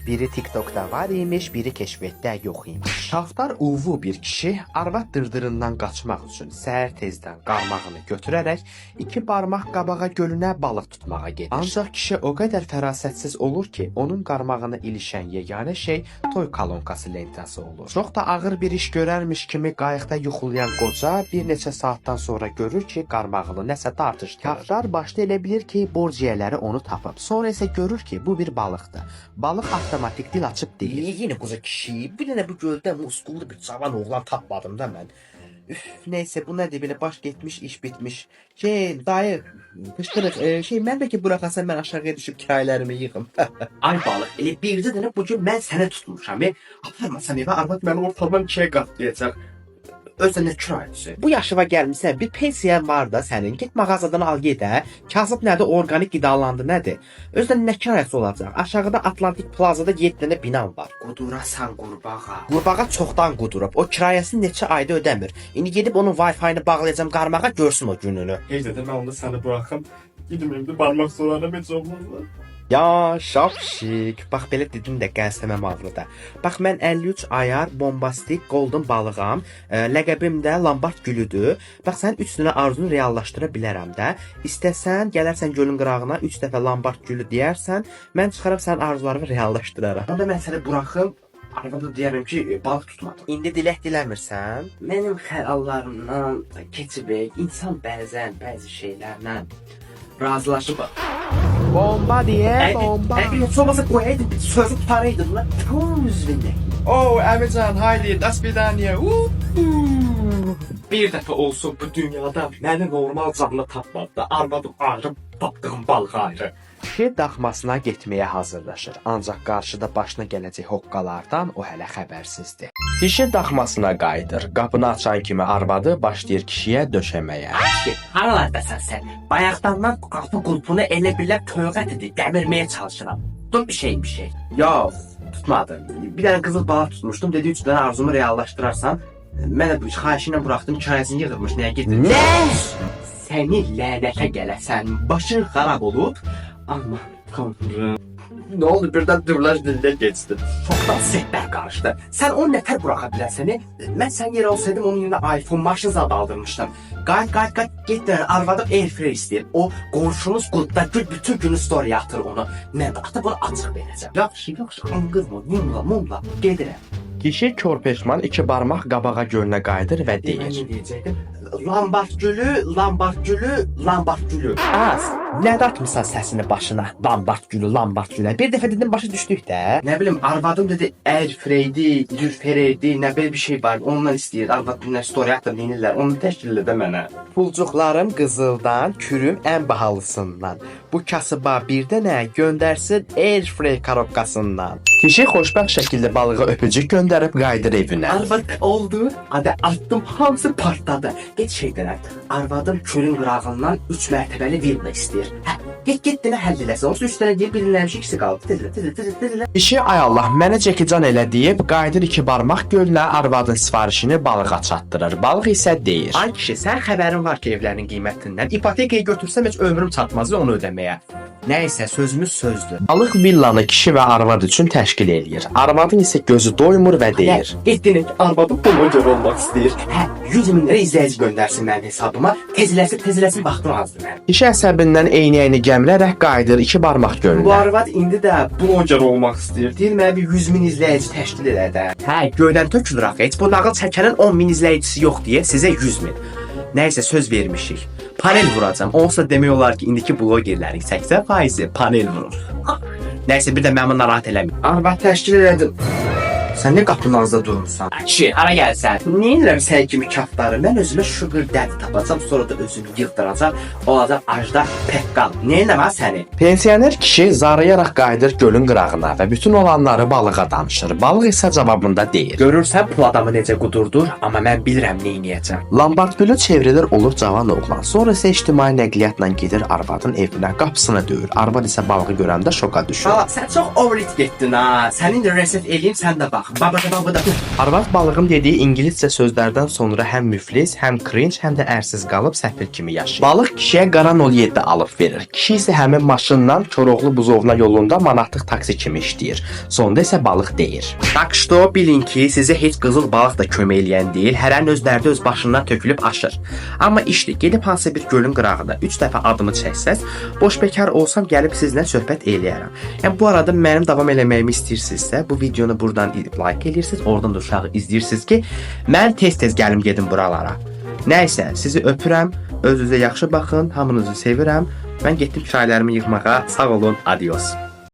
Biri TikTok'da var imiş, biri keşfetdə yox imiş. Kaftar uvu bir kişi arvad dırdırından qaçmaq üçün səhər tezdən qarmağını götürərək iki barmaq qabağa gölünə balıq tutmağa gedir. Ancaq kişi o qədər fərasətsiz olur ki, onun qarmağına ilişən yeganə şey toy kalonkası lentası olur. Çox da ağır bir iş görərmiş kimi qayıqda yuxulayan qoca bir neçə saatdan sonra görür ki, qarmağını nəsə tartışdırır. Kaftar başda elə bilir ki, borciyələri onu tapıb. Sonra isə görür ki, bu bir balıqdır. Balıq avtomatik dil açıb deyir: Yine qoca kişi, bir dənə bu göldə muskullu bir cavan oğlan tapmadım da mən. Üf, neyse bu nədir belə baş getmiş, iş bitmiş. Dayı, qışqırıq, mən bəlkə buraxasan mən aşağıya düşüb kirayələrimi yığım. Ay balıq, elə bircə dənə bu gün mən sənə tutmuşam. Aparmasam evə arvad məni ortadan ikiyə qatlayacaq. Özünə kirayəsi. Bu yaşıva gəlmisən, bir pensiyan var da sənin. Get mağazadan al gedə. Kasıb nədir, organik qidalandı nədir? Özdən nə kirayəsi olacaq? Aşağıda Atlantik Plazada 7 dənə binan var. Qudurasan qurbağa. Qurbağa çoxdan qudurub. O kirayəsini neçə ayda ödəmir. İndi gedib onun Wi-Fi-ni bağlayacağam qarmağa, görsün o gününü. Heç də mən onda səni buraxım. Gedim evdə barmaq soranı heç olmazlar. Ya, şapşik. Bax belə dedim də qənsəməm ağrıda. Bax mən 53 ayar bombastik golden balığam. Ləqəbim də Lambart gülüdür. Bax sən 3 dənə arzunu reallaşdıra bilərəm də. İstəsən gələrsən gölün qırağına 3 dəfə Lambart gülü deyərsən, mən çıxarıb sənin arzularını reallaşdıraram. Onda mən səni buraxım. Arvada deyərəm ki, balıq tutmadım. İndi dilək diləmirsən? Mənim xəyallarımdan keçib insan bəzən bəzi şeylərlə razılaşıb. Bomba deyə, bomba. Heç olmasa qoyaydın, sözü tutaraydın lan. Tam üzvündə. Oh, əmican, haydi, das vidaniya. Bir dəfə olsun bu dünyada məni normal canlı tapmadı. Arvadım ayrı, tapdığım balıq ayrı. Kişi daxmasına getməyə hazırlaşır. Ancaq qarşıda başına gələcək hoqqalardan o hələ xəbərsizdir. Kişi daxmasına qayıdır. Qapını açan kimi arvadı başlayır kişiyə döşəməyə. Haralardasan sən? Bayaqdandan qapı qulpunu elə bilə tövqət edib dəmirməyə çalışıram. Dur bir şey. Yox, tutmadım. Bir dənə qızıl balıq tutmuşdum. Dedi 3 dənə arzumu reallaşdırarsan, mən də xahişinlə buraxdım, kirayəsini yığılmış. Nəyə getdin? Nə? Səni lənətə gələsən, başın xarab olub. Aman tanrım. Nə oldu, birdən dublaj dilində keçdi. Çoxdan səhvlər qarışdı. Sən onu nətər buraxa bilərsən? Mən sən yerə olsaydım onun yerinə iPhone maşın zad aldırmışdım. Qayıt, get də arvadım airfryer istəyir. O qonşumuz qurtda bütün günü story atır onu. Mən də ata bunu açıq verəcəm. Yaxşı, anqırma, mumla, gedirəm. Kişi körpeşman iki barmaq qabağa gölünə qayıdır və deyir: Nə deyəcəkdim? Lambart gülü. Az, nədə atmısan səsini başına? Lambart gülü. Bir dəfə dedim başa düşdük də. Nə bilim, arvadım dedi airfryerdi, dürfererdi, nə belə bir şey var. Ondan istəyir, arvad günlər story atır, neyinirlər. Onu təşkil edə mənə. Pulcuqlarım qızıldan, kürüm ən bahalısından. Bu kasıba bir dənə göndərsin airfryer korobkasından. Kişi xoşbəxt şəkildə balığa öpücük göndərib qayıdır evinə. Arvad oldu, adı attım, hamısı partladı. Get şeydən, arvadım kürün qırağından 3 mərtəbəli villa istəyir. Get demə həll eləsin. Olsa 3 dənə deyib, bilinləmiş ikisi qaldı. Tezlə. Kişi ay Allah mənə çəkican elə deyib qayıdır iki barmaq gölünə arvadın sifarişini balığa çatdırır. Balıq isə deyir: Ay kişi, sən xəbərin var ki evlərin qiymətindən. İpotekayı götürsəm heç ömrüm çatmaz onu ödəməyə. Nəysə, sözümüz sözdür. Balıq villanı kişi və arvad üçün təşkil eləyir. Arvadın isə gözü doymur və deyir: Getdin, arvadım buna görə olmaq istəyir. 100 min lira izləyici göndərsin mənim hesabıma. Tezləsin vaxtım azdır mənim. Kişi əsəbindən eynəyini gəmirərək qayıdır iki barmaq Bu gölünə. arvad indi də blogger olmaq istəyir. Deyir mənə bir 100 min izləyici təşkil edə də. Göydən tökülür axı. Heç bu nağıl çəkənin 10 min izləyicisi yox deyə sizə 100 min. Nəysə söz vermişik. Panel vuracam. Olsa demək olar ki, indiki blogerlərin 80% panel vurur. Nəysə bir də məmnun narahat eləmir. Arvad təşkil elədim. Sən nə qapının ağzında durmuşsan? Kişi, hara gəlsən? Neyinirəm sən kimi kaftarı? Mən özümə sugar daddy tapacam, sonra da özümü yıldıracam. Olacaq ajda pekkal. Neyinirəm ha səni? Pensioner kişi zarıyaraq qayıdır gölün qırağına və bütün olanları balığa danışır. Balıq isə cavabında deyir: Görürsən pul adamı necə qudurdur, amma mən bilirəm neyniyəcəm. Lambart gölü çevrilir olur cavan oğlan. Sonra isə ictimai nəqliyyatla gedir arvadın evinə, qapısını döyür. Arvad isə balığı görəndə şoka düşür. Sən çox overit getdin ha. Sənin də reset eləyim, sən də bax. baxın. Baba. Arvad balığın dediyi ingiliscə sözlərdən sonra həm müflis, həm cringe, həm də ərsiz qalıb səfil kimi yaşayır. Balıq kişiyə qaran 07 alıb verir. Kişi isə həmin maşınla Koroğlu buzovna yolunda manatlıq taksi kimi işləyir. Sonda isə balıq deyir: Tak что bilin ki, sizə heç qızıl balıq da kömək eləyən deyil, hərənin öz dərdi öz başından tökülüb aşır. Amma işdir, gedib hansısa bir gölün qırağında 3 dəfə adımı çəksəz, boş bekar olsam gəlib sizlə söhbət eləyərəm. Yəni bu arada mənim davam eləməyimi istəyirsinizsə, bu videonu buradan like edirsiniz, oradan da uşağı izləyirsiniz ki, mən tez-tez gəlim gedim buralara. Nəysə, sizi öpürəm, özünüzə yaxşı baxın, hamınızı sevirəm. Mən getdim kirayələrimi yığmağa. Sağ olun, adios.